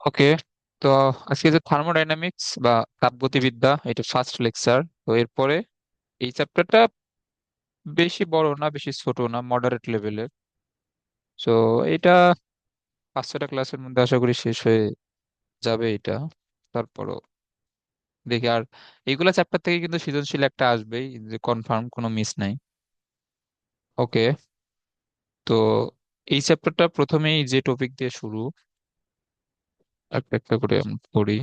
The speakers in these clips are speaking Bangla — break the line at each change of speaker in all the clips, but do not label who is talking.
ওকে। তো আজকে যে থার্মোডাইনামিক্স বা তাপগতিবিদ্যা, এটা ফার্স্ট লেকচার। তো এরপরে এই চ্যাপ্টারটা বেশি বড় না, বেশি ছোট না, মডারেট লেভেলের। তো এটা 5-6টা ক্লাসের মধ্যে আশা করি শেষ হয়ে যাবে এটা। তারপরও দেখি। আর এইগুলা চ্যাপ্টার থেকে কিন্তু সৃজনশীল একটা আসবেই, যে কনফার্ম, কোনো মিস নাই। ওকে। তো এই চ্যাপ্টারটা প্রথমেই যে টপিক দিয়ে শুরু, একটা একটা করে আমরা পড়ি।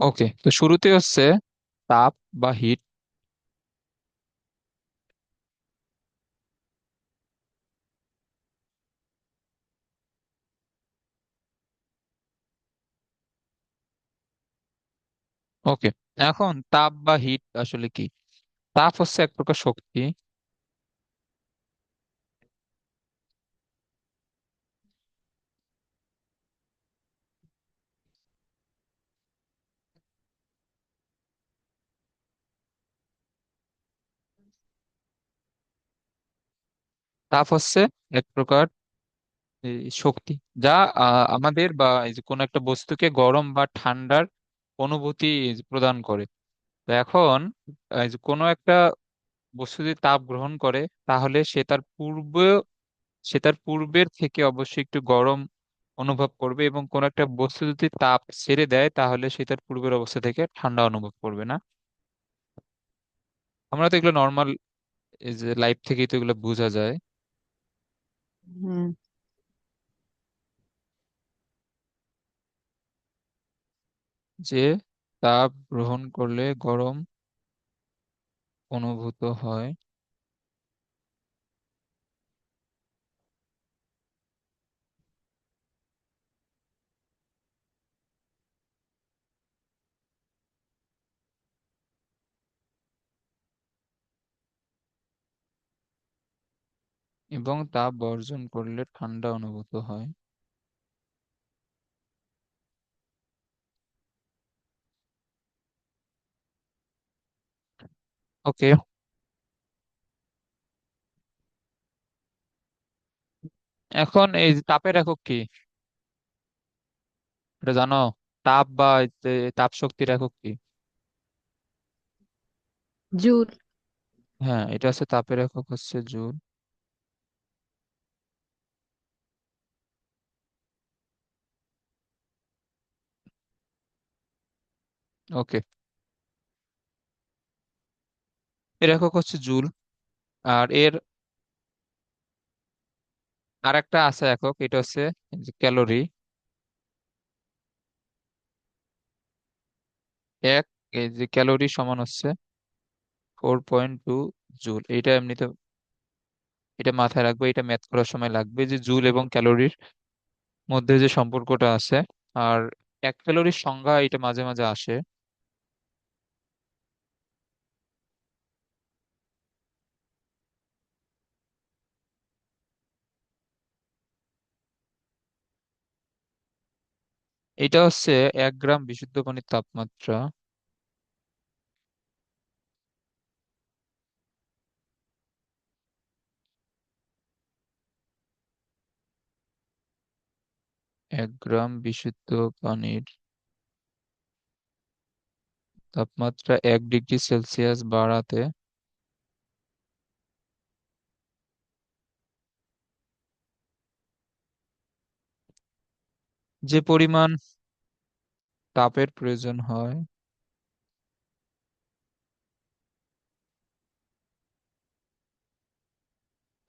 ওকে, তো শুরুতে হচ্ছে তাপ বা হিট। ওকে, এখন তাপ বা হিট আসলে কি? তাপ হচ্ছে এক প্রকার শক্তি। তাপ হচ্ছে এক প্রকার এই শক্তি, যা আমাদের বা এই যে কোনো একটা বস্তুকে গরম বা ঠান্ডার অনুভূতি প্রদান করে। তো এখন এই যে কোনো একটা বস্তু যদি তাপ গ্রহণ করে, তাহলে সে তার পূর্বের থেকে অবশ্যই একটু গরম অনুভব করবে, এবং কোনো একটা বস্তু যদি তাপ ছেড়ে দেয়, তাহলে সে তার পূর্বের অবস্থা থেকে ঠান্ডা অনুভব করবে না। আমরা তো এগুলো নর্মাল, এই যে লাইফ থেকেই তো এগুলো বোঝা যায়,
হুম।
যে তাপ গ্রহণ করলে গরম অনুভূত হয়, এবং তাপ বর্জন করলে ঠান্ডা অনুভূত হয়। ওকে, এখন এই যে তাপের একক কি, এটা জানো? তাপ বা এই যে তাপ শক্তির একক কি?
জুল।
হ্যাঁ, এটা হচ্ছে তাপের একক হচ্ছে জুল। ওকে, এর একক হচ্ছে জুল। আর এর আর একটা আছে একক, এটা হচ্ছে ক্যালোরি। এক, এই যে ক্যালোরি সমান হচ্ছে 4.2 জুল। এটা এমনিতে, এটা মাথায় রাখবে, এটা ম্যাথ করার সময় লাগবে, যে জুল এবং ক্যালোরির মধ্যে যে সম্পর্কটা আছে। আর এক ক্যালোরির সংজ্ঞা এটা মাঝে মাঝে আসে। এটা হচ্ছে 1 গ্রাম বিশুদ্ধ পানির তাপমাত্রা। 1 গ্রাম বিশুদ্ধ পানির তাপমাত্রা 1 ডিগ্রি সেলসিয়াস বাড়াতে যে পরিমাণ তাপের প্রয়োজন হয়,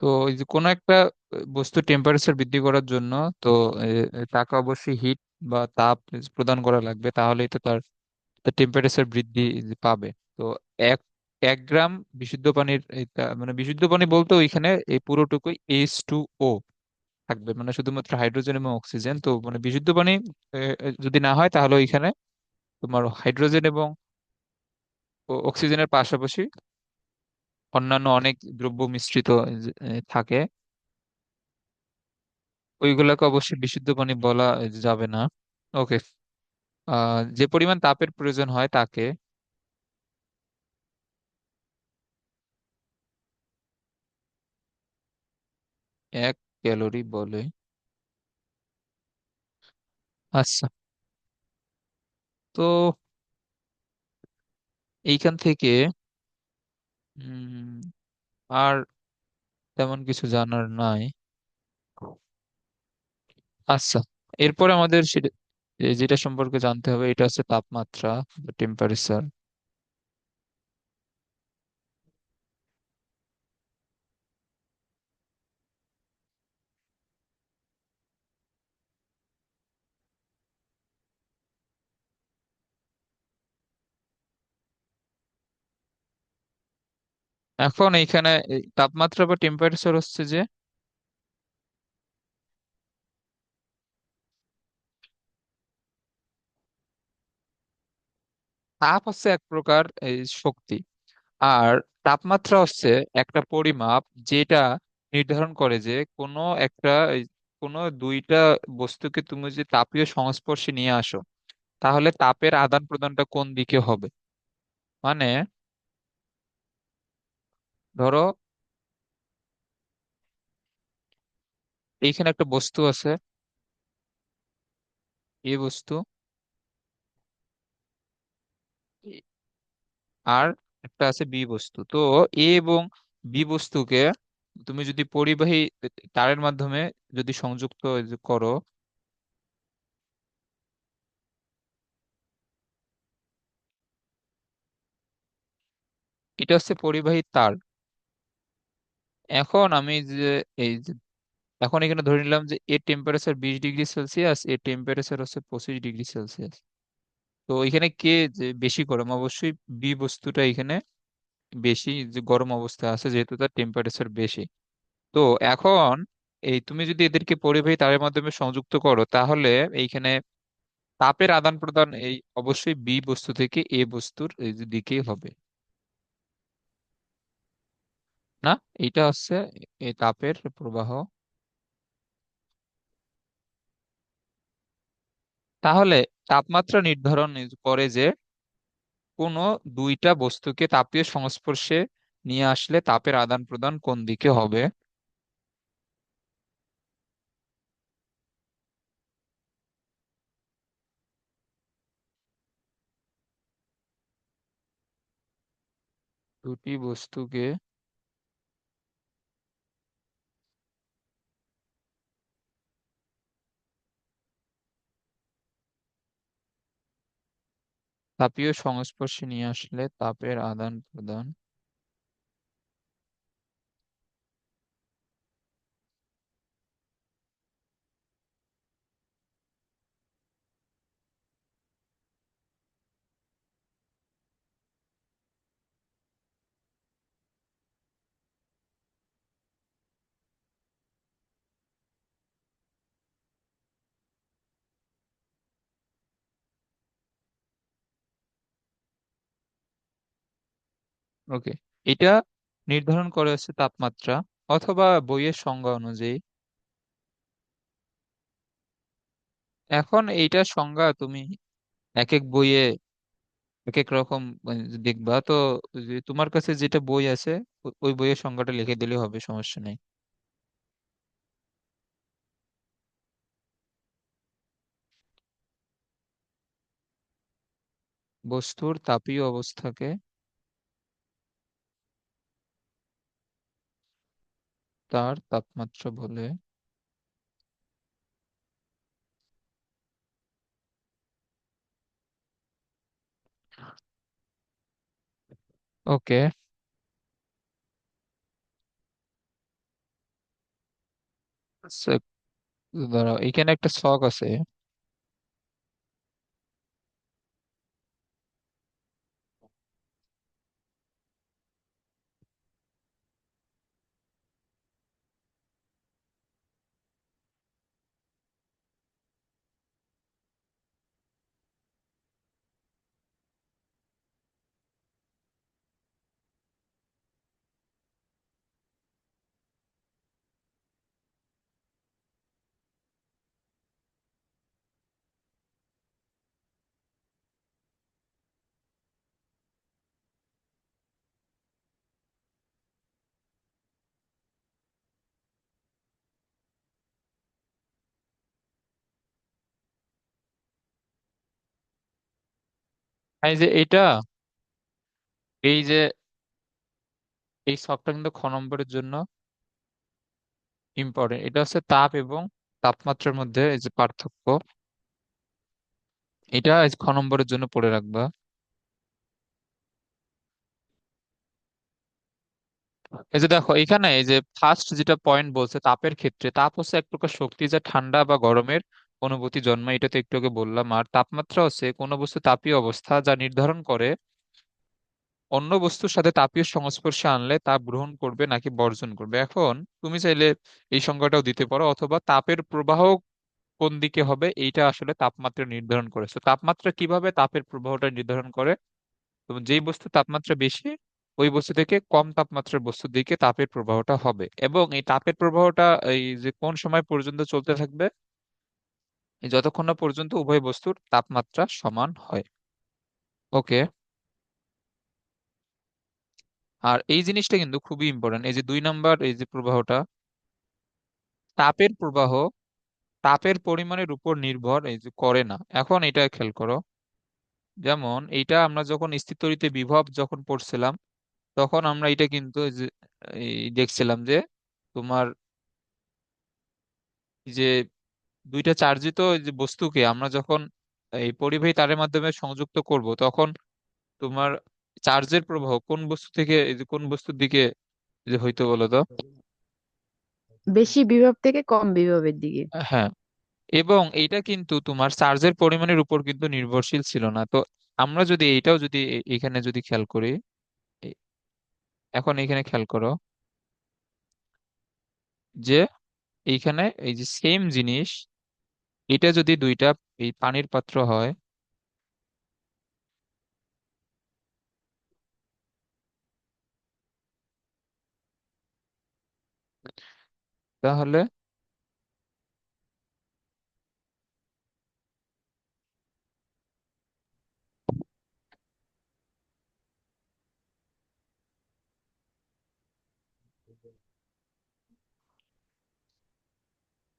তো এই যে কোনো একটা বস্তু টেম্পারেচার বৃদ্ধি করার জন্য, তো তাকে অবশ্যই হিট বা তাপ প্রদান করা লাগবে, তাহলেই তো তার টেম্পারেচার বৃদ্ধি পাবে। তো এক 1 গ্রাম বিশুদ্ধ পানির মানে বিশুদ্ধ পানি বলতে ওইখানে এই পুরোটুকুই H2O থাকবে, মানে শুধুমাত্র হাইড্রোজেন এবং অক্সিজেন। তো মানে বিশুদ্ধ পানি যদি না হয়, তাহলে ওইখানে তোমার হাইড্রোজেন এবং অক্সিজেনের পাশাপাশি অন্যান্য অনেক দ্রব্য মিশ্রিত থাকে। ওইগুলোকে অবশ্যই বিশুদ্ধ পানি বলা যাবে না। ওকে, যে পরিমাণ তাপের প্রয়োজন হয় তাকে 1 ক্যালোরি বলে। আচ্ছা, তো এইখান থেকে উম, আর তেমন কিছু জানার নাই। আচ্ছা, এরপরে আমাদের যেটা সম্পর্কে জানতে হবে এটা হচ্ছে তাপমাত্রা, টেম্পারেচার। এখন এইখানে এই তাপমাত্রা বা টেম্পারেচার হচ্ছে যে তাপ হচ্ছে এক প্রকার এই শক্তি, আর তাপমাত্রা হচ্ছে একটা পরিমাপ যেটা নির্ধারণ করে যে কোনো দুইটা বস্তুকে তুমি যদি তাপীয় সংস্পর্শে নিয়ে আসো তাহলে তাপের আদান প্রদানটা কোন দিকে হবে। মানে ধরো এইখানে একটা বস্তু আছে, এই বস্তু, আর একটা আছে বি বস্তু। তো এ এবং বি বস্তুকে তুমি যদি পরিবাহী তারের মাধ্যমে যদি সংযুক্ত করো, এটা হচ্ছে পরিবাহী তার। এখন আমি যে এই যে এখন এখানে ধরে নিলাম যে এর টেম্পারেচার 20 ডিগ্রি সেলসিয়াস, এর টেম্পারেচার হচ্ছে 25 ডিগ্রি সেলসিয়াস। তো এখানে কে যে বেশি গরম, অবশ্যই বি বস্তুটা এখানে বেশি যে গরম অবস্থায় আছে যেহেতু তার টেম্পারেচার বেশি। তো এখন এই তুমি যদি এদেরকে পরিবাহী তারের মাধ্যমে সংযুক্ত করো তাহলে এইখানে তাপের আদান প্রদান এই অবশ্যই বি বস্তু থেকে এ বস্তুর এই যে দিকেই হবে। না, এইটা হচ্ছে এই তাপের প্রবাহ। তাহলে তাপমাত্রা নির্ধারণ করে যে কোনো দুইটা বস্তুকে তাপীয় সংস্পর্শে নিয়ে আসলে তাপের আদান প্রদান কোন দিকে হবে। দুটি বস্তুকে তাপীয় সংস্পর্শে নিয়ে আসলে তাপের আদান প্রদান। ওকে, এটা নির্ধারণ করে হচ্ছে তাপমাত্রা অথবা বইয়ের সংজ্ঞা অনুযায়ী। এখন এইটার সংজ্ঞা তুমি এক এক বইয়ে এক এক রকম দেখবা। তো যে তোমার কাছে যেটা বই আছে ওই বইয়ের সংজ্ঞাটা লিখে দিলে হবে, সমস্যা নেই। বস্তুর তাপীয় অবস্থাকে তার তাপমাত্রা বলে। ওকে, দাঁড়াও, এখানে একটা ছক আছে। এই যে এটা, এই যে এই সবটা কিন্তু খ নম্বরের জন্য ইম্পর্টেন্ট। এটা হচ্ছে তাপ এবং তাপমাত্রার মধ্যে এই যে পার্থক্য, এটা এই খ নম্বরের জন্য পড়ে রাখবা। এই যে দেখো এখানে এই যে ফার্স্ট যেটা পয়েন্ট বলছে, তাপের ক্ষেত্রে তাপ হচ্ছে এক প্রকার শক্তি যা ঠান্ডা বা গরমের অনুভূতি জন্মায়, এটা তো একটু আগে বললাম। আর তাপমাত্রা হচ্ছে কোনো বস্তু তাপীয় অবস্থা যা নির্ধারণ করে অন্য বস্তুর সাথে তাপীয় সংস্পর্শে আনলে তা গ্রহণ করবে নাকি বর্জন করবে। এখন তুমি চাইলে এই সংজ্ঞাটাও দিতে পারো, অথবা তাপের প্রবাহ কোন দিকে হবে এইটা আসলে তাপমাত্রা নির্ধারণ করে। তো তাপমাত্রা কিভাবে তাপের প্রবাহটা নির্ধারণ করে? তো যেই বস্তু তাপমাত্রা বেশি, ওই বস্তু থেকে কম তাপমাত্রার বস্তুর দিকে তাপের প্রবাহটা হবে। এবং এই তাপের প্রবাহটা এই যে কোন সময় পর্যন্ত চলতে থাকবে? এই যতক্ষণ না পর্যন্ত উভয় বস্তুর তাপমাত্রা সমান হয়। ওকে। আর এই জিনিসটা কিন্তু খুবই ইম্পর্টেন্ট, এই যে 2 নাম্বার এই যে প্রবাহটা, তাপের প্রবাহ তাপের পরিমাণের উপর নির্ভর এই যে করে না। এখন এটা খেয়াল করো, যেমন এইটা আমরা যখন স্থিতিতে বিভব যখন পড়ছিলাম, তখন আমরা এটা কিন্তু এই দেখছিলাম যে তোমার এই যে দুইটা চার্জিত এই যে বস্তুকে আমরা যখন এই পরিবাহী তারের মাধ্যমে সংযুক্ত করব, তখন তোমার চার্জের প্রবাহ কোন বস্তু থেকে এই যে কোন বস্তুর দিকে যে হইতো বলো তো?
বেশি বিভব থেকে কম বিভবের দিকে।
হ্যাঁ। এবং এইটা কিন্তু তোমার চার্জের পরিমাণের উপর কিন্তু নির্ভরশীল ছিল না। তো আমরা যদি এইটাও যদি এখানে যদি খেয়াল করি, এ- এখন এখানে খেয়াল করো যে এইখানে এই যে সেম জিনিস, এটা যদি দুইটা এই পানির পাত্র হয়, তাহলে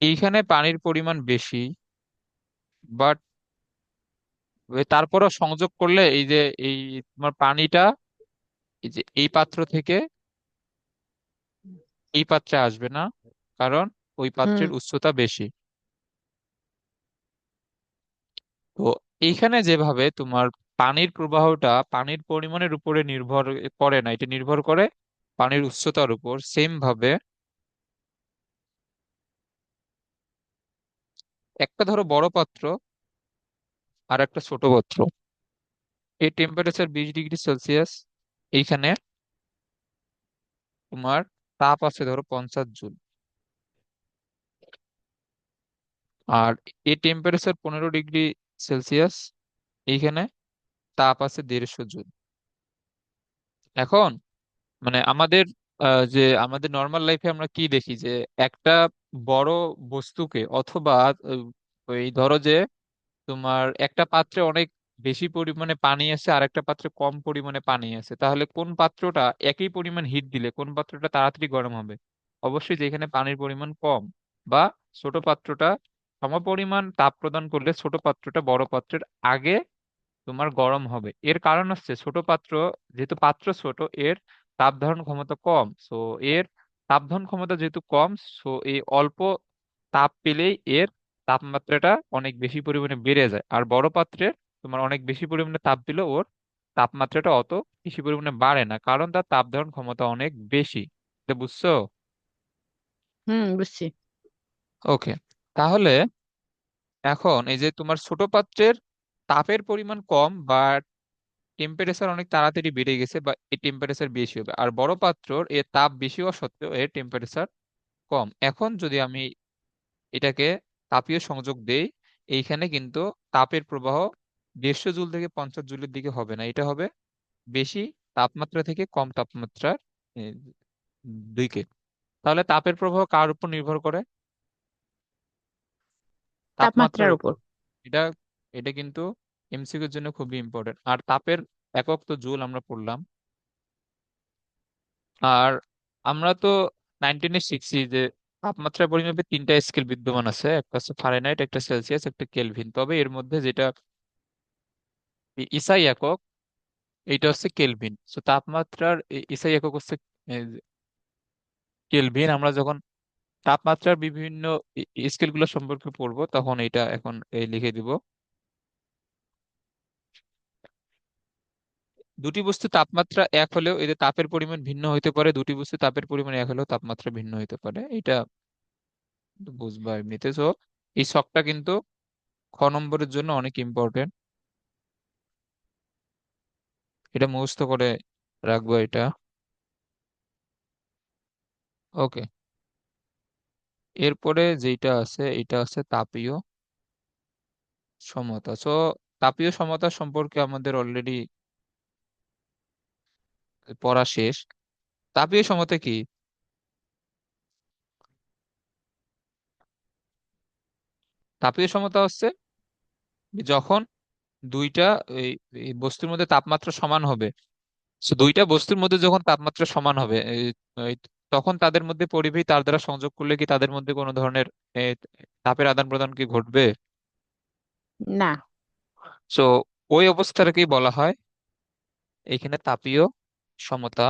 এইখানে পানির পরিমাণ বেশি, বাট তারপরও সংযোগ করলে এই যে এই তোমার পানিটা এই যে এই পাত্র থেকে এই পাত্রে আসবে না, কারণ ওই
হুম
পাত্রের উচ্চতা বেশি। তো এইখানে যেভাবে তোমার পানির প্রবাহটা পানির পরিমাণের উপরে নির্ভর করে না, এটা নির্ভর করে পানির উচ্চতার উপর, সেম ভাবে একটা ধরো বড় পাত্র আর একটা ছোট পাত্র, এই টেম্পারেচার 20 ডিগ্রি সেলসিয়াস, এইখানে তোমার তাপ আছে ধরো 50 জুল। আর এই টেম্পারেচার 15 ডিগ্রি সেলসিয়াস, এইখানে তাপ আছে 150 জুল। এখন মানে আমাদের যে আমাদের নর্মাল লাইফে আমরা কি দেখি যে একটা বড় বস্তুকে, অথবা ওই ধরো যে তোমার একটা পাত্রে অনেক বেশি পরিমাণে পানি আছে আর একটা পাত্রে কম পরিমাণে পানি আছে, তাহলে কোন পাত্রটা একই পরিমাণ হিট দিলে কোন পাত্রটা তাড়াতাড়ি গরম হবে? অবশ্যই যেখানে পানির পরিমাণ কম, বা ছোট পাত্রটা সমপরিমাণ তাপ প্রদান করলে ছোট পাত্রটা বড় পাত্রের আগে তোমার গরম হবে। এর কারণ হচ্ছে ছোট পাত্র, যেহেতু পাত্র ছোট, এর তাপ ধারণ ক্ষমতা কম। সো এর তাপ ধারণ ক্ষমতা যেহেতু কম, সো এই অল্প তাপ পেলেই এর তাপমাত্রাটা অনেক বেশি পরিমাণে বেড়ে যায়। আর বড় পাত্রের তোমার অনেক বেশি পরিমাণে তাপ দিলে ওর তাপমাত্রাটা অত বেশি পরিমাণে বাড়ে না, কারণ তার তাপ ধারণ ক্ষমতা অনেক বেশি। এটা বুঝছো?
বুঝছি।
ওকে। তাহলে এখন এই যে তোমার ছোট পাত্রের তাপের পরিমাণ কম, বা টেম্পারেচার অনেক তাড়াতাড়ি বেড়ে গেছে, বা এর টেম্পারেচার বেশি হবে। আর বড় পাত্রর এর তাপ বেশি হওয়া সত্ত্বেও এর টেম্পারেচার কম। এখন যদি আমি এটাকে তাপীয় সংযোগ দেই, এইখানে কিন্তু তাপের প্রবাহ 150 জুল থেকে 50 জুলের দিকে হবে না, এটা হবে বেশি তাপমাত্রা থেকে কম তাপমাত্রার এ, দিকে। তাহলে তাপের প্রবাহ কার উপর নির্ভর করে? তাপমাত্রার
তাপমাত্রার
উপর।
উপর।
এটা এটা কিন্তু এমসিকিউর জন্য খুবই ইম্পর্টেন্ট। আর তাপের একক তো জুল আমরা পড়লাম। আর আমরা তো 19-এ শিখছি যে তাপমাত্রা পরিমাপে 3টা স্কেল বিদ্যমান আছে, একটা হচ্ছে ফারেনহাইট, একটা সেলসিয়াস, একটা কেলভিন। তবে এর মধ্যে যেটা ইসাই একক, এইটা হচ্ছে কেলভিন। তো তাপমাত্রার ইসাই একক হচ্ছে কেলভিন। আমরা যখন তাপমাত্রার বিভিন্ন স্কেল গুলো সম্পর্কে পড়বো তখন এটা এখন এই লিখে দিব। দুটি বস্তু তাপমাত্রা এক হলেও এদের তাপের পরিমাণ ভিন্ন হতে পারে, দুটি বস্তু তাপের পরিমাণ এক হলেও তাপমাত্রা ভিন্ন হতে পারে, এটা বুঝবা এমনিতে। তো এই ছকটা কিন্তু খ নম্বরের জন্য অনেক ইম্পর্টেন্ট, এটা মুখস্থ করে রাখবো এটা। ওকে, এরপরে যেটা আছে এটা আছে তাপীয় সমতা। সো তাপীয় সমতা সম্পর্কে আমাদের অলরেডি পড়া শেষ। তাপীয় সমতা কি? তাপীয় সমতা হচ্ছে যখন দুইটা এই এই বস্তুর মধ্যে তাপমাত্রা সমান হবে। তো দুইটা বস্তুর মধ্যে যখন তাপমাত্রা সমান হবে, এই তখন তাদের মধ্যে পরিবাহী তার দ্বারা সংযোগ করলে কি তাদের মধ্যে কোনো ধরনের এ, তাপের আদান প্রদান কি ঘটবে?
না।
তো ওই অবস্থাটাকেই বলা হয় এখানে তাপীয় সমতা।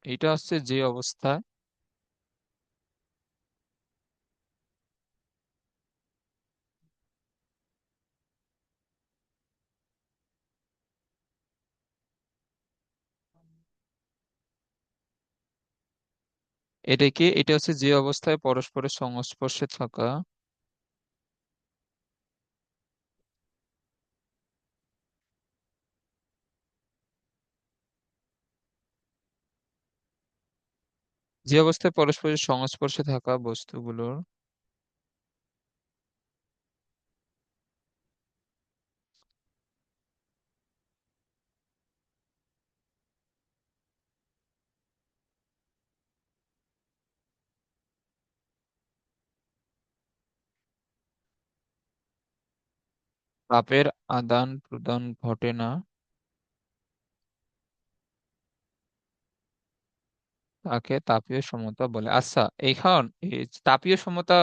এটা হচ্ছে যে অবস্থায় এটা হচ্ছে যে অবস্থায় পরস্পরের সংস্পর্শে থাকা যে অবস্থায় পরস্পরের সংস্পর্শে থাকা বস্তুগুলোর তাপের আদান প্রদান ঘটে না তাকে তাপীয় সমতা বলে। আচ্ছা, এখন এই তাপীয় সমতা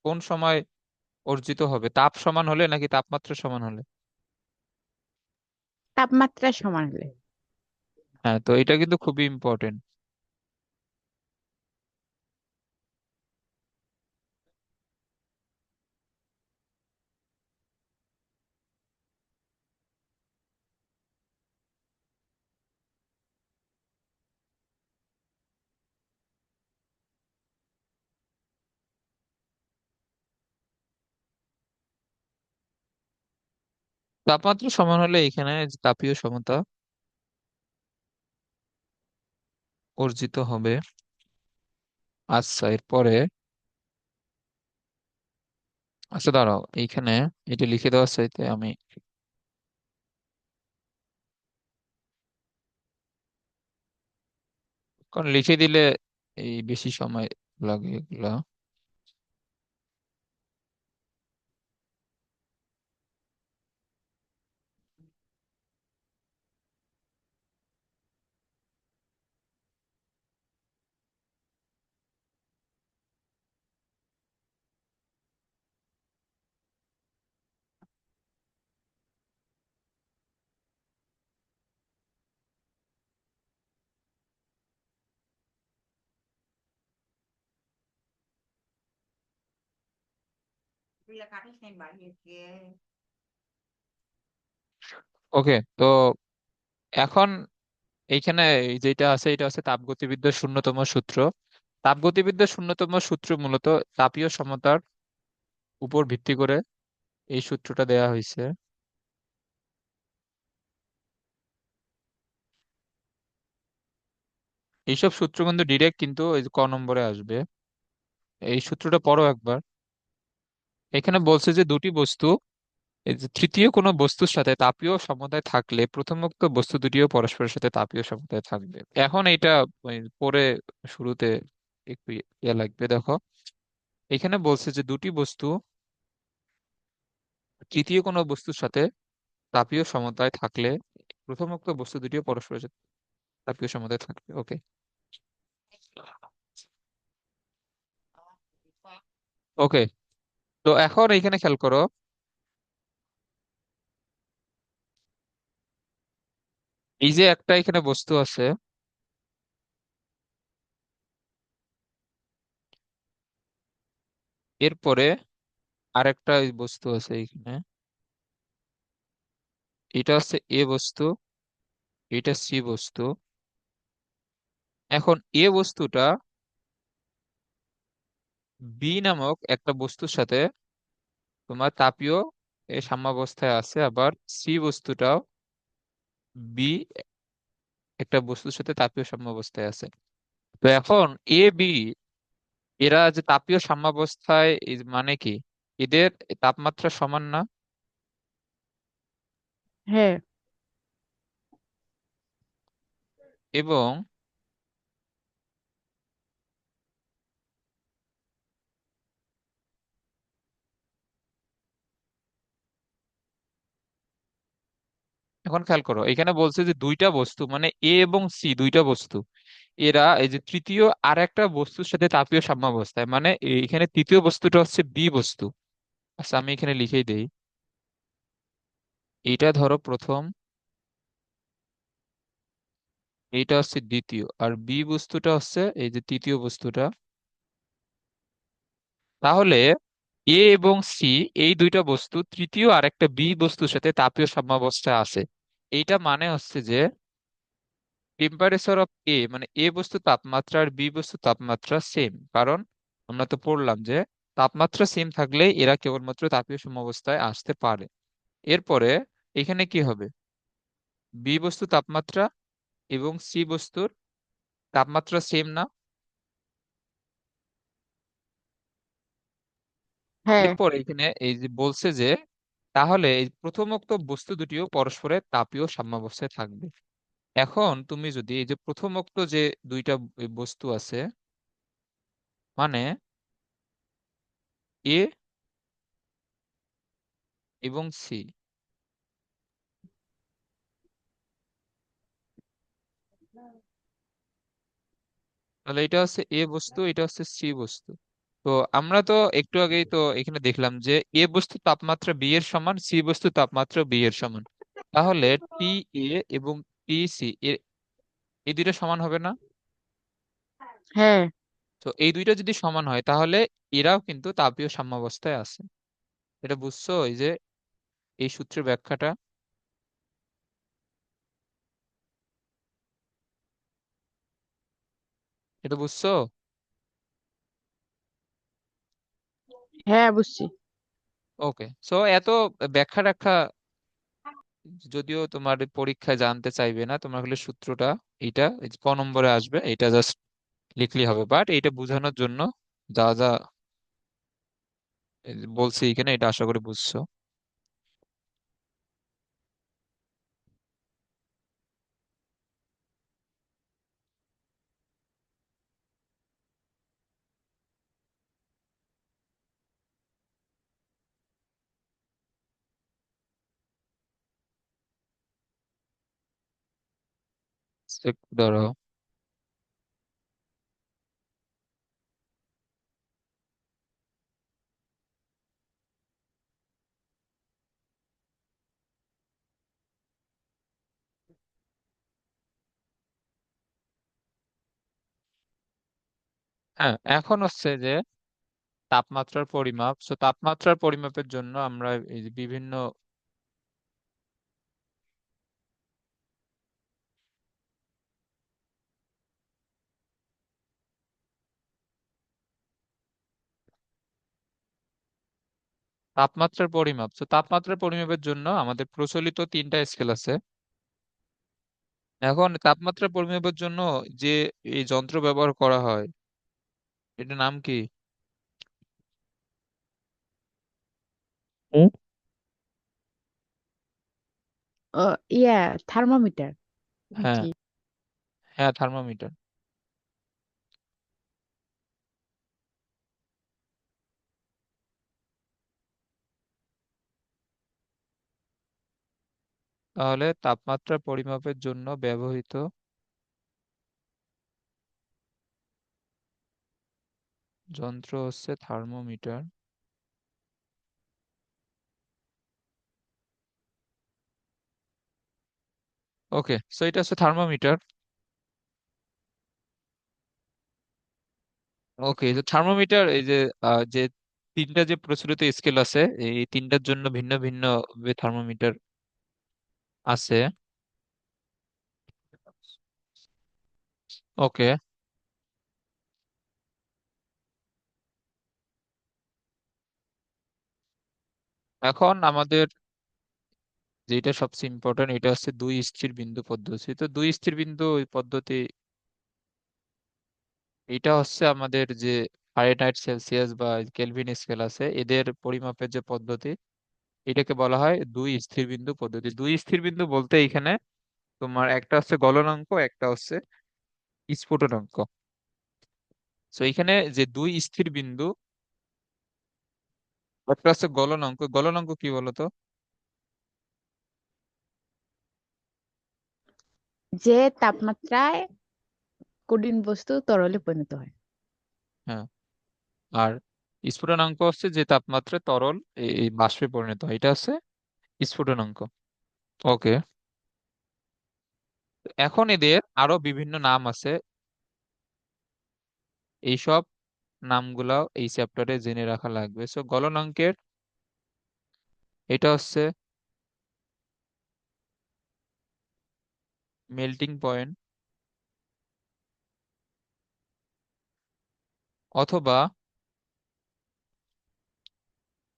কোন সময় অর্জিত হবে? তাপ সমান হলে নাকি তাপমাত্রা সমান হলে?
তাপমাত্রা সমান হলে।
হ্যাঁ, তো এটা কিন্তু খুবই ইম্পর্টেন্ট। তাপমাত্রা সমান হলে এখানে যে তাপীয় সমতা অর্জিত হবে। আচ্ছা, এরপরে আচ্ছা দাঁড়াও, এইখানে এটা লিখে দেওয়ার চাইতে আমি, কারণ লিখে দিলে এই বেশি সময় লাগে এগুলা। ওকে, তো এখন এইখানে এই যেটা আছে এটা হচ্ছে তাপগতিবিদ্যার শূন্যতম সূত্র। তাপগতিবিদ্যার শূন্যতম সূত্র মূলত তাপীয় সমতার উপর ভিত্তি করে এই সূত্রটা দেয়া হয়েছে। এইসব সূত্র কিন্তু ডিরেক্ট কিন্তু এই যে ক নম্বরে আসবে। এই সূত্রটা পড়ো একবার। এখানে বলছে যে দুটি বস্তু, এই যে তৃতীয় কোনো বস্তুর সাথে তাপীয় সমতায় থাকলে প্রথমোক্ত বস্তু দুটিও পরস্পরের সাথে তাপীয় সমতায় থাকবে। এখন এটা পরে শুরুতে একটু ইয়ে লাগবে, দেখো এখানে বলছে যে দুটি বস্তু তৃতীয় কোনো বস্তুর সাথে তাপীয় সমতায় থাকলে প্রথমোক্ত বস্তু দুটিও পরস্পরের সাথে তাপীয় সমতায় থাকবে। ওকে, ওকে, তো এখন এইখানে খেয়াল করো, এই যে একটা এখানে বস্তু আছে, এরপরে আরেকটা এই বস্তু আছে এখানে, এটা হচ্ছে এ বস্তু, এটা সি বস্তু। এখন এ বস্তুটা বি নামক একটা বস্তুর সাথে তোমার তাপীয় এ সাম্যাবস্থায় আছে, আবার সি বস্তুটাও বি একটা বস্তুর সাথে তাপীয় সাম্যাবস্থায় আছে। তো এখন এ বি এরা যে তাপীয় সাম্যাবস্থায় মানে কি, এদের তাপমাত্রা সমান না?
হ্যাঁ।
এবং এখন খেয়াল করো, এখানে বলছে যে দুইটা বস্তু মানে এ এবং সি দুইটা বস্তু, এরা এই যে তৃতীয় আর একটা বস্তুর সাথে তাপীয় সাম্যাবস্থায়, মানে এখানে তৃতীয় বস্তুটা হচ্ছে বি বস্তু। আচ্ছা আমি এখানে লিখেই দেই, এইটা ধরো প্রথম, এইটা হচ্ছে দ্বিতীয়, আর বি বস্তুটা হচ্ছে এই যে তৃতীয় বস্তুটা। তাহলে এ এবং সি এই দুইটা বস্তু তৃতীয় আর একটা বি বস্তুর সাথে তাপীয় সাম্যাবস্থায় আছে। এইটা মানে হচ্ছে যে টেম্পারেচার অফ এ মানে এ বস্তুর তাপমাত্রা আর বি বস্তুর তাপমাত্রা সেম, কারণ আমরা তো পড়লাম যে তাপমাত্রা সেম থাকলে এরা কেবলমাত্র তাপীয় সাম্যাবস্থায় আসতে পারে। এরপরে এখানে কি হবে, বি বস্তুর তাপমাত্রা এবং সি বস্তুর তাপমাত্রা সেম না?
হ্যাঁ।
এরপর এখানে এই যে বলছে যে তাহলে এই প্রথমোক্ত বস্তু দুটিও পরস্পরের তাপীয় সাম্যাবস্থায় থাকবে। এখন তুমি যদি এই যে প্রথমোক্ত যে দুইটা বস্তু আছে, মানে এ এবং সি, তাহলে এটা হচ্ছে এ বস্তু, এটা হচ্ছে সি বস্তু। তো আমরা তো একটু আগেই তো এখানে দেখলাম যে এ বস্তুর তাপমাত্রা বি এর সমান, সি বস্তুর তাপমাত্রা বি এর সমান। তাহলে টি এ এবং টি সি এর এই দুইটা সমান হবে না?
হ্যাঁ।
তো এই দুইটা যদি সমান হয় তাহলে এরাও কিন্তু তাপীয় সাম্যাবস্থায় আছে। এটা বুঝছো, এই যে এই সূত্রের ব্যাখ্যাটা, এটা বুঝছো?
হ্যাঁ, বুঝছি।
ওকে, সো এত ব্যাখ্যা ট্যাখ্যা যদিও তোমার পরীক্ষায় জানতে চাইবে না, তোমার হলে সূত্রটা এইটা এই যে ক নম্বরে আসবে এটা জাস্ট লিখলেই হবে, বাট এইটা বোঝানোর জন্য যা যা এই যে বলছি এখানে, এটা আশা করি বুঝছো। চেক ধরো। হ্যাঁ, এখন হচ্ছে যে তাপমাত্রার পরিমাপ, তো তাপমাত্রার পরিমাপের জন্য আমরা এই যে বিভিন্ন তাপমাত্রার পরিমাপ, তো তাপমাত্রার পরিমাপের জন্য আমাদের প্রচলিত তিনটা স্কেল আছে। এখন তাপমাত্রা পরিমাপের জন্য যে এই যন্ত্র ব্যবহার করা হয়, এটার নাম কি? হুম।
ও, ইয়া, থার্মোমিটার
হ্যাঁ,
নাকি?
হ্যাঁ থার্মোমিটার। তাহলে তাপমাত্রা পরিমাপের জন্য ব্যবহৃত যন্ত্র হচ্ছে থার্মোমিটার। ওকে, সো এটা হচ্ছে থার্মোমিটার। ওকে, তো থার্মোমিটার এই যে যে তিনটা যে প্রচলিত স্কেল আছে, এই তিনটার জন্য ভিন্ন ভিন্ন থার্মোমিটার আছে। ওকে, এখন আমাদের যেটা সবচেয়ে ইম্পর্টেন্ট, এটা হচ্ছে দুই স্থির বিন্দু পদ্ধতি। তো দুই স্থির বিন্দু ওই পদ্ধতি, এটা হচ্ছে আমাদের যে ফারেনহাইট, সেলসিয়াস বা কেলভিন স্কেল আছে, এদের পরিমাপের যে পদ্ধতি, এটাকে বলা হয় দুই স্থির বিন্দু পদ্ধতি। দুই স্থির বিন্দু বলতে এখানে তোমার একটা হচ্ছে গলনাঙ্ক, একটা হচ্ছে স্ফুটনাঙ্ক। তো এখানে যে দুই স্থির বিন্দু, একটা হচ্ছে গলনাঙ্ক। গলনাঙ্ক কি বলতো?
যে তাপমাত্রায় কঠিন বস্তু তরলে পরিণত হয়।
হ্যাঁ, আর স্ফুটনাঙ্ক হচ্ছে যে তাপমাত্রায় তরল এই বাষ্পে পরিণত হয়, এটা হচ্ছে স্ফুটনাঙ্ক। ওকে, এখন এদের আরো বিভিন্ন নাম আছে। এইসব নামগুলাও এই চ্যাপ্টারে জেনে রাখা লাগবে। সো গলনাঙ্কের এটা হচ্ছে মেল্টিং পয়েন্ট, অথবা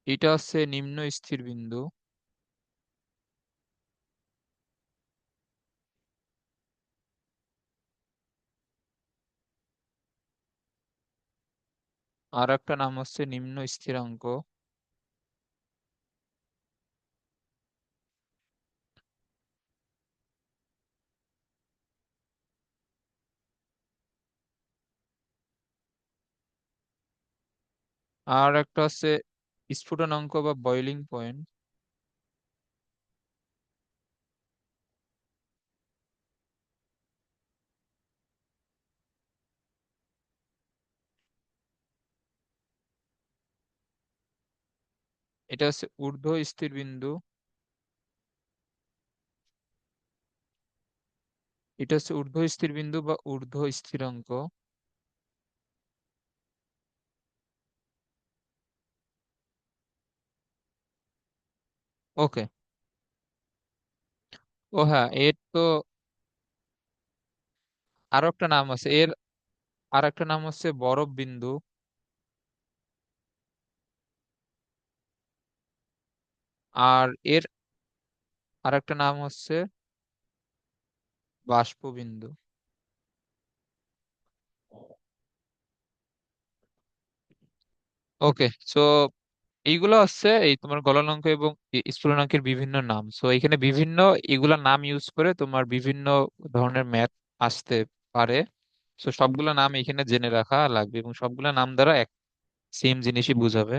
এটা হচ্ছে নিম্ন স্থির বিন্দু। আর একটা নাম হচ্ছে নিম্ন স্থিরাঙ্ক। আর একটা হচ্ছে স্ফুটনাঙ্ক বা বয়লিং পয়েন্ট। এটা হচ্ছে ঊর্ধ্ব স্থির বিন্দু। এটা হচ্ছে ঊর্ধ্ব স্থির বিন্দু বা ঊর্ধ্ব স্থিরাঙ্ক। ওকে, ও হ্যাঁ, এর তো আরো একটা নাম আছে এর। আর একটা নাম হচ্ছে বরফ বিন্দু। আর এর আর একটা নাম হচ্ছে বাষ্প বিন্দু। ওকে, সো এইগুলো হচ্ছে এই তোমার গলনাঙ্ক এবং স্ফুটনাঙ্কের বিভিন্ন নাম। সো এখানে বিভিন্ন এগুলা নাম ইউজ করে তোমার বিভিন্ন ধরনের ম্যাথ আসতে পারে। সো সবগুলো নাম এখানে জেনে রাখা লাগবে, এবং সবগুলো নাম দ্বারা এক সেম জিনিসই বুঝাবে।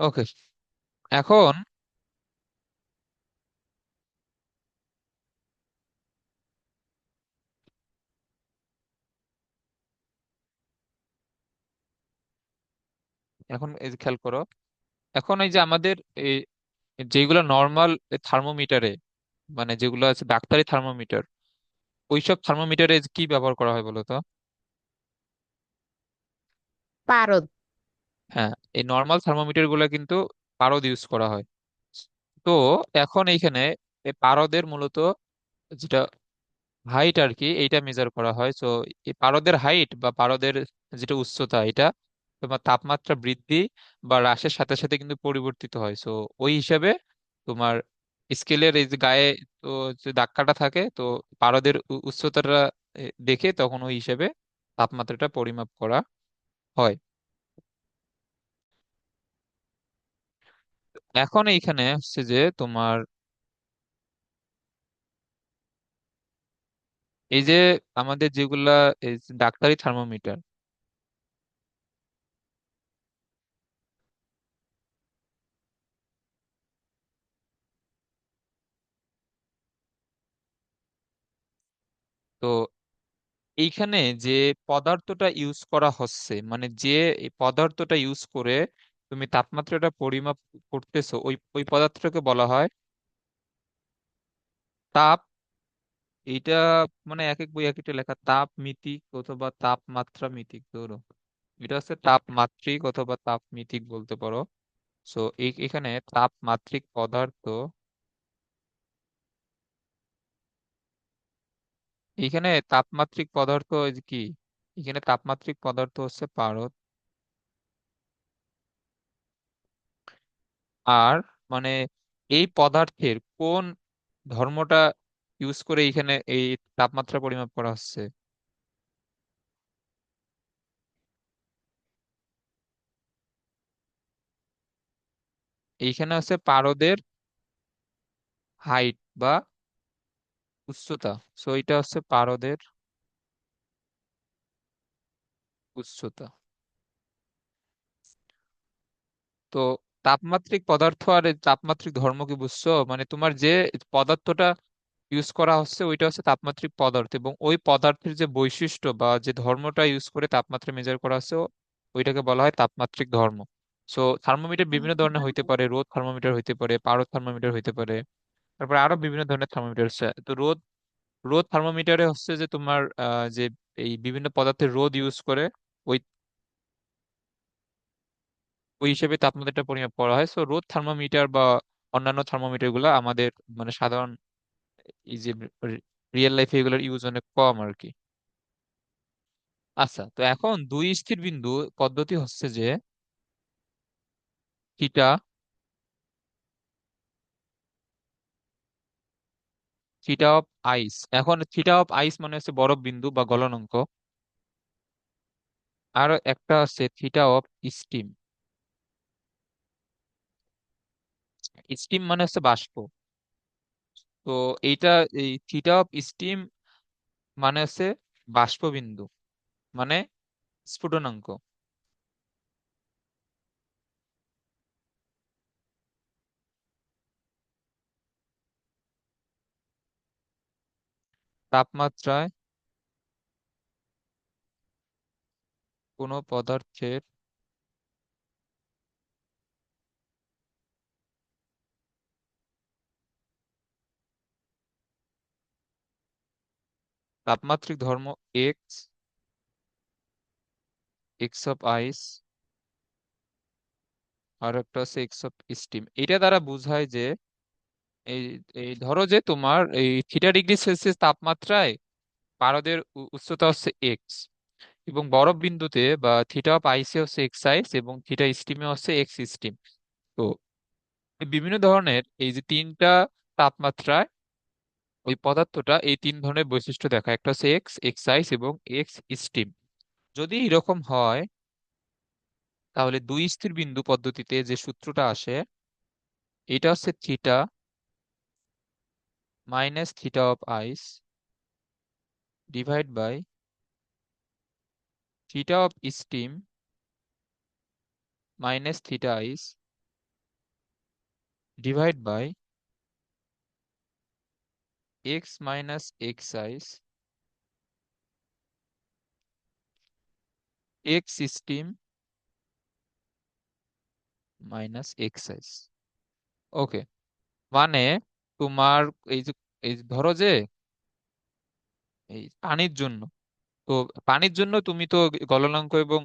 ওকে, এখন এখন এই যে খেয়াল করো, এখন এই যে আমাদের এই যেগুলো নর্মাল থার্মোমিটারে, মানে যেগুলো আছে ডাক্তারি থার্মোমিটার, ওইসব থার্মোমিটারে কি ব্যবহার করা হয় বলো তো?
পারদ।
হ্যাঁ, এই নর্মাল থার্মোমিটার গুলো কিন্তু পারদ ইউজ করা হয়। তো এখন এইখানে এই পারদের মূলত যেটা হাইট আর কি, এইটা মেজার করা হয়। তো এই পারদের হাইট বা পারদের যেটা উচ্চতা, এটা তোমার তাপমাত্রা বৃদ্ধি বা হ্রাসের সাথে সাথে কিন্তু পরিবর্তিত হয়। তো ওই হিসাবে তোমার স্কেলের এই যে গায়ে তো যে দাগ কাটা থাকে, তো পারদের উচ্চতাটা দেখে তখন ওই হিসাবে তাপমাত্রাটা পরিমাপ করা হয়। এখন এইখানে হচ্ছে যে তোমার এই যে আমাদের যেগুলা এই যে ডাক্তারি থার্মোমিটার, তো এইখানে যে পদার্থটা ইউজ করা হচ্ছে, মানে যে এই পদার্থটা ইউজ করে তুমি তাপমাত্রাটা পরিমাপ করতেছো, ওই ওই পদার্থটাকে বলা হয় তাপ। এইটা মানে এক এক বই এক একটা লেখা, তাপমিতিক অথবা তাপমাত্রা মিতিক, ধরো এটা হচ্ছে তাপমাত্রিক অথবা তাপমিতিক বলতে পারো। সো এখানে তাপমাত্রিক পদার্থ, এখানে তাপমাত্রিক পদার্থ এই যে কি, এখানে তাপমাত্রিক পদার্থ হচ্ছে পারদ। আর মানে এই পদার্থের কোন ধর্মটা ইউজ করে এখানে এই তাপমাত্রা পরিমাপ করা হচ্ছে? এইখানে হচ্ছে পারদের হাইট বা উচ্চতা। সো এটা হচ্ছে পারদের উচ্চতা। তো তাপমাত্রিক পদার্থ আর এই তাপমাত্রিক ধর্ম কি বুঝছো? মানে তোমার যে পদার্থটা ইউজ করা হচ্ছে ওইটা হচ্ছে তাপমাত্রিক পদার্থ, এবং ওই পদার্থের যে বৈশিষ্ট্য বা যে ধর্মটা ইউজ করে তাপমাত্রা মেজার করা হচ্ছে ওইটাকে বলা হয় তাপমাত্রিক ধর্ম। সো থার্মোমিটার বিভিন্ন ধরনের হইতে পারে, রোদ থার্মোমিটার হইতে পারে, পারদ থার্মোমিটার হইতে পারে, তারপরে আরো বিভিন্ন ধরনের থার্মোমিটার আছে। তো রোদ রোদ থার্মোমিটারে হচ্ছে যে তোমার যে এই বিভিন্ন পদার্থের রোদ ইউজ করে ওই ওই হিসেবে তাপমাত্রাটা পরিমাপ করা হয়। সো রোদ থার্মোমিটার বা অন্যান্য থার্মোমিটার গুলো আমাদের মানে সাধারণ এই যে রিয়েল লাইফে এগুলোর ইউজ অনেক কম আর কি। আচ্ছা, তো এখন দুই স্থির বিন্দু পদ্ধতি হচ্ছে যে থিটা, থিটা অফ আইস। এখন থিটা অফ আইস মানে হচ্ছে বরফ বিন্দু বা গলনাঙ্ক। আর একটা আছে থিটা অফ স্টিম। স্টিম মানে হচ্ছে বাষ্প। তো এইটা, এই থিটা অফ স্টিম মানে হচ্ছে বাষ্প বিন্দু, মানে স্ফুটনাঙ্ক। তাপমাত্রায় কোনো পদার্থের তাপমাত্রিক ধর্ম এক্স, এক্স অফ আইস, আর একটা হচ্ছে এক্স অফ স্টিম। এটা দ্বারা বোঝায় যে এই এই ধরো যে তোমার এই থিটা ডিগ্রি সেলসিয়াস তাপমাত্রায় পারদের উচ্চতা হচ্ছে এক্স, এবং বরফ বিন্দুতে বা থিটা অফ আইসে হচ্ছে এক্স আইস, এবং থিটা স্টিমে হচ্ছে এক্স স্টিম। তো এই বিভিন্ন ধরনের এই যে তিনটা তাপমাত্রায় ওই পদার্থটা এই তিন ধরনের বৈশিষ্ট্য দেখায়, একটা হচ্ছে এক্স, এক্স আইস এবং এক্স স্টিম। যদি এরকম হয় তাহলে দুই স্থির বিন্দু পদ্ধতিতে যে সূত্রটা আসে এটা হচ্ছে theta minus theta of ice divide by theta of steam minus theta ice divide by x minus x ice x steam minus x ice. Okay, মানে তোমার এই যে এই যে ধরো যে এই পানির জন্য, তো পানির জন্য তুমি তো গলনাঙ্ক এবং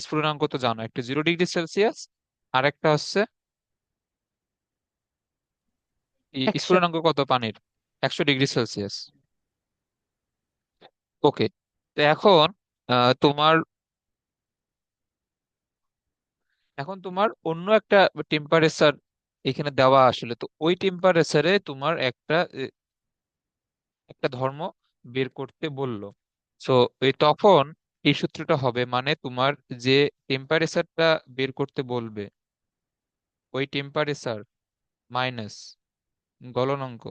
স্ফুটনাঙ্ক তো জানো, একটা 0 ডিগ্রি সেলসিয়াস আর একটা হচ্ছে
100।
স্ফুটনাঙ্ক কত পানির? 100 ডিগ্রি সেলসিয়াস। ওকে, তো এখন তোমার এখন তোমার অন্য একটা টেম্পারেচার এখানে দেওয়া আসলে, তো ওই টেম্পারেচারে তোমার একটা একটা ধর্ম বের করতে বললো। সো এই তখন এই সূত্রটা হবে, মানে তোমার যে টেম্পারেচারটা বের করতে বলবে ওই টেম্পারেচার মাইনাস গলনাঙ্ক।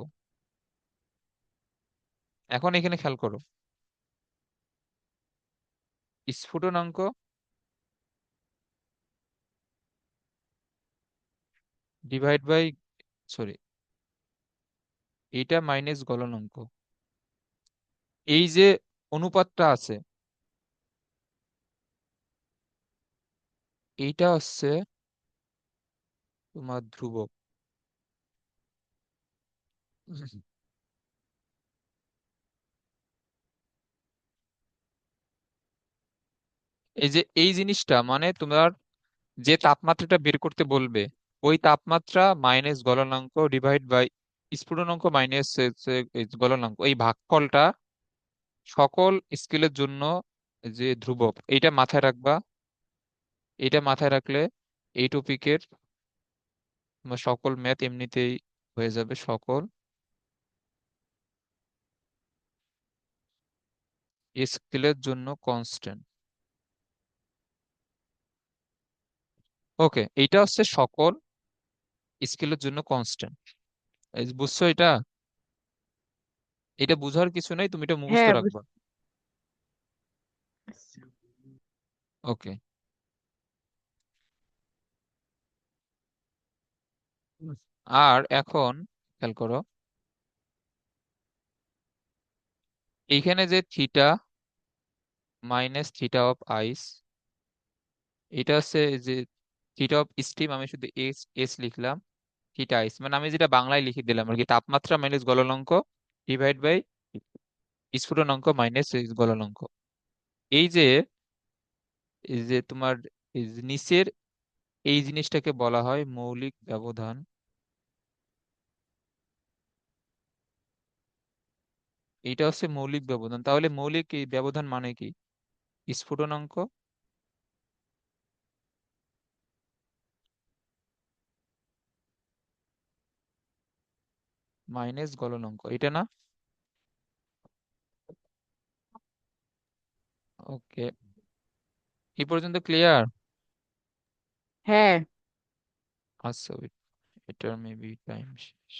এখন এখানে খেয়াল করো, স্ফুটনাঙ্ক ডিভাইড বাই, সরি, এটা মাইনাস গলনাঙ্ক। এই যে অনুপাতটা আছে এইটা হচ্ছে তোমার ধ্রুবক। এই যে এই জিনিসটা মানে তোমার যে তাপমাত্রাটা বের করতে বলবে, ওই তাপমাত্রা মাইনাস গলনাঙ্ক ডিভাইড বাই স্ফুটনাঙ্ক মাইনাস গলনাঙ্ক, এই ভাগফলটা সকল স্কেলের জন্য যে ধ্রুবক, এইটা মাথায় রাখবা। এটা মাথায় রাখলে এই টপিকের সকল ম্যাথ এমনিতেই হয়ে যাবে। সকল স্কেলের জন্য কনস্ট্যান্ট। ওকে, এইটা হচ্ছে সকল স্কেলের জন্য কনস্ট্যান্ট। বুঝছো এটা? এটা বুঝার কিছু নাই, তুমি এটা মুখস্থ
হ্যাঁ
রাখবা।
বুঝছি।
ওকে। আর এখন খেয়াল করো, এইখানে যে থিটা মাইনাস থিটা অফ আইস, এটা হচ্ছে যে থিটা অফ স্টিম, আমি শুধু এস এস লিখলাম। থিটা আইস মানে আমি যেটা বাংলায় লিখে দিলাম আর কি, তাপমাত্রা মাইনাস গলনাঙ্ক ডিভাইড বাই স্ফুটনাঙ্ক মাইনাস গলনাঙ্ক। এই যে এই যে তোমার এই যে নিচের এই জিনিসটাকে বলা হয় মৌলিক ব্যবধান। এটা হচ্ছে মৌলিক ব্যবধান। তাহলে মৌলিক এই ব্যবধান মানে কি? স্ফুটনাঙ্ক মাইনাস গলনাঙ্ক, এটা না? ওকে, এই পর্যন্ত ক্লিয়ার?
হ্যাঁ।
আচ্ছা, এটার মেবি টাইম শেষ।